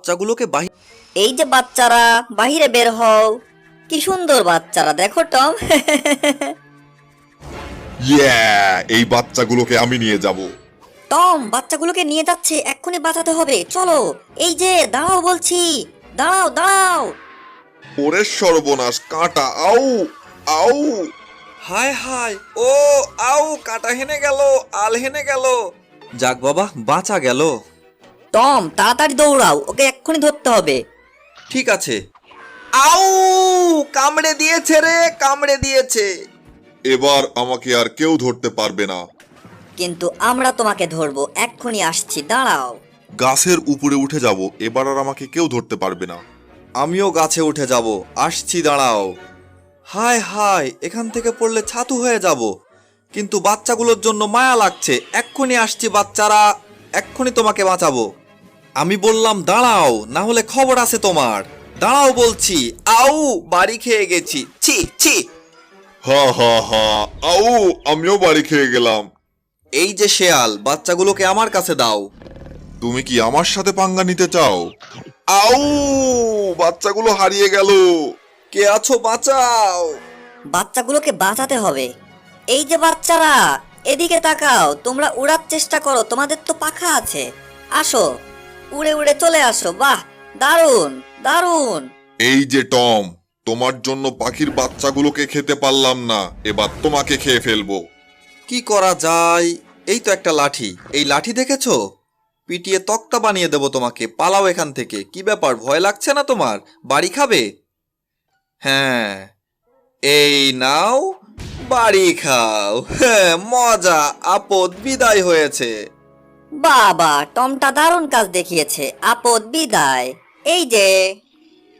বাচ্চাগুলোকে এই যে বাচ্চারা, বাহিরে বের হও। কি সুন্দর বাচ্চারা, দেখো টম। এই বাচ্চাগুলোকে আমি নিয়ে যাব। টম বাচ্চাগুলোকে নিয়ে যাচ্ছে, এক্ষুনি বাঁচাতে হবে, চলো। এই যে দাঁড়াও বলছি, দাঁড়াও দাঁড়াও। ওরে সর্বনাশ, কাঁটা! আউ আউ! হায় হায়, ও আউ, কাটা হেনে গেল, আল হেনে গেল। যাক বাবা, বাঁচা গেল। টম তাড়াতাড়ি দৌড়াও, ওকে এক্ষুনি ধরতে হবে। ঠিক আছে। আউ, কামড়ে দিয়েছে রে, কামড়ে দিয়েছে। এবার আমাকে আর কেউ ধরতে পারবে না। কিন্তু আমরা তোমাকে ধরবো, এক্ষুনি আসছি, দাঁড়াও। গাছের উপরে উঠে যাব, এবার আর আমাকে কেউ ধরতে পারবে না। আমিও গাছে উঠে যাব, আসছি, দাঁড়াও। হায় হায়, এখান থেকে পড়লে ছাতু হয়ে যাব। কিন্তু বাচ্চাগুলোর জন্য মায়া লাগছে। এক্ষুনি আসছি বাচ্চারা, এক্ষুনি তোমাকে বাঁচাবো। আমি বললাম দাঁড়াও, না হলে খবর আছে তোমার। দাঁড়াও বলছি। আউ, বাড়ি খেয়ে গেছি, ছি ছি। হা হা হা! আউ, আমিও বাড়ি খেয়ে গেলাম। এই যে শেয়াল, বাচ্চাগুলোকে আমার কাছে দাও। তুমি কি আমার সাথে পাঙ্গা নিতে চাও? আউ, বাচ্চাগুলো হারিয়ে গেল। কে আছো, বাঁচাও। বাচ্চাগুলোকে বাঁচাতে হবে। এই যে বাচ্চারা, এদিকে তাকাও, তোমরা উড়ার চেষ্টা করো, তোমাদের তো পাখা আছে। আসো, উড়ে উড়ে চলে আসো। বাহ, দারুণ দারুণ। এই যে টম, তোমার জন্য পাখির বাচ্চাগুলোকে খেতে পারলাম না, এবার তোমাকে খেয়ে ফেলবো। কি করা যায়? এই তো একটা লাঠি, এই লাঠি দেখেছো? পিটিয়ে তক্তা বানিয়ে দেবো তোমাকে। পালাও এখান থেকে। কি ব্যাপার, ভয় লাগছে না তোমার? বাড়ি খাবে? হ্যাঁ, এই নাও, বাড়ি খাও। হ্যাঁ, মজা, আপদ বিদায় হয়েছে। বাবা, টমটা দারুণ কাজ দেখিয়েছে। আপদ বিদায়। এই যে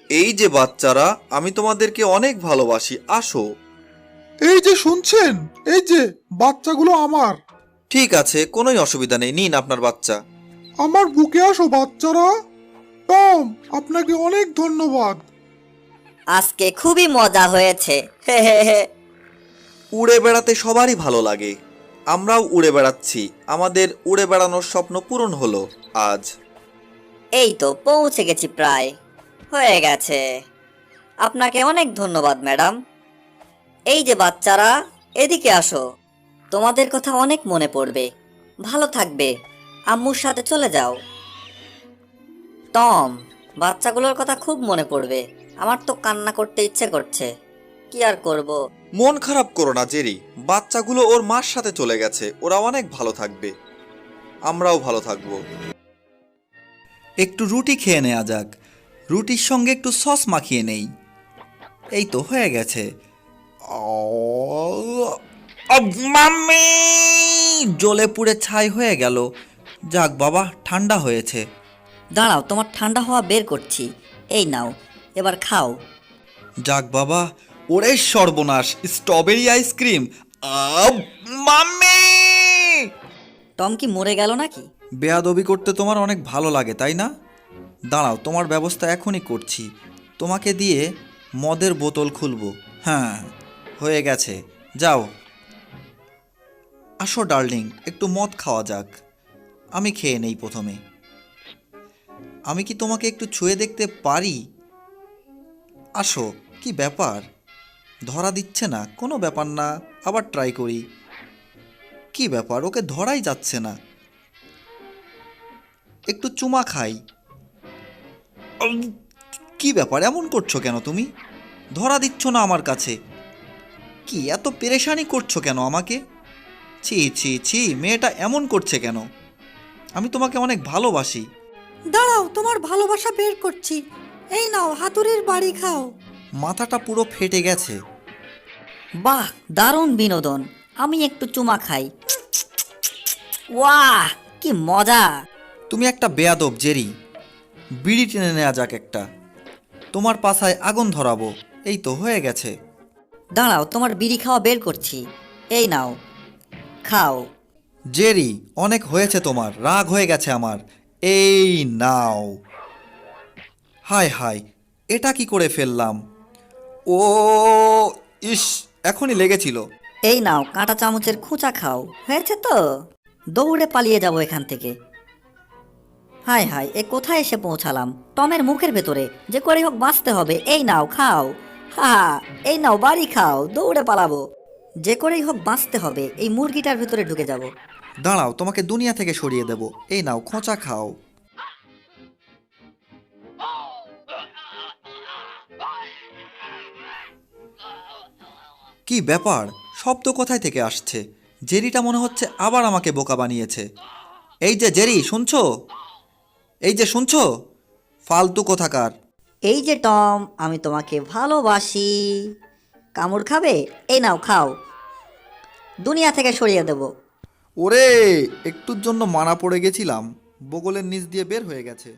এই যে বাচ্চারা, আমি তোমাদেরকে অনেক ভালোবাসি, আসো। এই যে শুনছেন, এই যে বাচ্চাগুলো আমার। ঠিক আছে, কোনোই অসুবিধা নেই, নিন আপনার বাচ্চা। আমার বুকে আসো বাচ্চারা। টম, আপনাকে অনেক ধন্যবাদ। আজকে খুবই মজা হয়েছে। হে হে হে। উড়ে বেড়াতে সবারই ভালো লাগে। আমরাও উড়ে বেড়াচ্ছি, আমাদের উড়ে বেড়ানোর স্বপ্ন পূরণ হলো আজ। এই তো পৌঁছে গেছি, প্রায় হয়ে গেছে। আপনাকে অনেক ধন্যবাদ ম্যাডাম। এই যে বাচ্চারা, এদিকে আসো, তোমাদের কথা অনেক মনে পড়বে। ভালো থাকবে, আম্মুর সাথে চলে যাও। টম, বাচ্চাগুলোর কথা খুব মনে পড়বে। আমার তো কান্না করতে ইচ্ছে করছে, কি আর করব। মন খারাপ করো না জেরি, বাচ্চাগুলো ওর মার সাথে চলে গেছে, ওরা অনেক ভালো থাকবে, আমরাও ভালো থাকবো। একটু রুটি খেয়ে নেওয়া যাক, রুটির সঙ্গে একটু সস মাখিয়ে নেই। এই তো হয়ে গেছে। মাম্মি, জ্বলে পুড়ে ছাই হয়ে গেল। যাক বাবা, ঠান্ডা হয়েছে। দাঁড়াও, তোমার ঠান্ডা হওয়া বের করছি। এই নাও, এবার খাও। যাক বাবা, ওরে সর্বনাশ, স্ট্রবেরি আইসক্রিম। মাম্মি! টম কি মরে গেল নাকি? বেয়াদবি করতে তোমার অনেক ভালো লাগে, তাই না? দাঁড়াও, তোমার ব্যবস্থা এখনই করছি। তোমাকে দিয়ে মদের বোতল খুলবো। হ্যাঁ, হয়ে গেছে, যাও। আসো ডার্লিং, একটু মদ খাওয়া যাক। আমি খেয়ে নেই প্রথমে। আমি কি তোমাকে একটু ছুঁয়ে দেখতে পারি? আসো। কি ব্যাপার, ধরা দিচ্ছে না? কোনো ব্যাপার না, আবার ট্রাই করি। কি ব্যাপার, ওকে ধরাই যাচ্ছে না। একটু চুমা খাই। কি ব্যাপার, এমন করছো কেন তুমি? ধরা দিচ্ছ না আমার কাছে। কি এত পেরেশানি করছো কেন আমাকে? ছি ছি ছি, মেয়েটা এমন করছে কেন? আমি তোমাকে অনেক ভালোবাসি। দাঁড়াও, তোমার ভালোবাসা বের করছি। এই নাও, হাতুড়ির বাড়ি খাও। মাথাটা পুরো ফেটে গেছে। বাহ, দারুণ বিনোদন। আমি একটু চুমা খাই। ওয়াহ, কি মজা। তুমি একটা বেয়াদব জেরি। বিড়ি টেনে নেওয়া যাক একটা। তোমার পাছায় আগুন ধরাবো। এই তো হয়ে গেছে। দাঁড়াও, তোমার বিড়ি খাওয়া বের করছি। এই নাও, খাও। জেরি, অনেক হয়েছে তোমার, রাগ হয়ে গেছে আমার। এই নাও। হায় হায়, এটা কি করে ফেললাম? ও ইস, এখনই লেগেছিল। এই নাও, কাঁটা চামচের খোঁচা খাও। হয়েছে তো? দৌড়ে পালিয়ে যাবো এখান থেকে। হায় হায়, এ কোথায় এসে পৌঁছালাম? টমের মুখের ভেতরে যে করে হোক বাঁচতে হবে। এই নাও খাও, হা, এই নাও বাড়ি খাও, দৌড়ে পালাবো। যে করেই হোক বাঁচতে হবে, এই মুরগিটার ভেতরে ঢুকে যাব। দাঁড়াও, তোমাকে দুনিয়া থেকে সরিয়ে দেব। এই নাও, খোঁচা খাও। কি ব্যাপার, শব্দ কোথায় থেকে আসছে? জেরিটা মনে হচ্ছে আবার আমাকে বোকা বানিয়েছে। এই যে জেরি, শুনছো? এই যে শুনছো? ফালতু কোথাকার। এই যে টম, আমি তোমাকে ভালোবাসি। কামড় খাবে? এই নাও খাও, দুনিয়া থেকে সরিয়ে দেব। ওরে, একটুর জন্য মারা পড়ে গেছিলাম, বগলের নিচ দিয়ে বের হয়ে গেছে।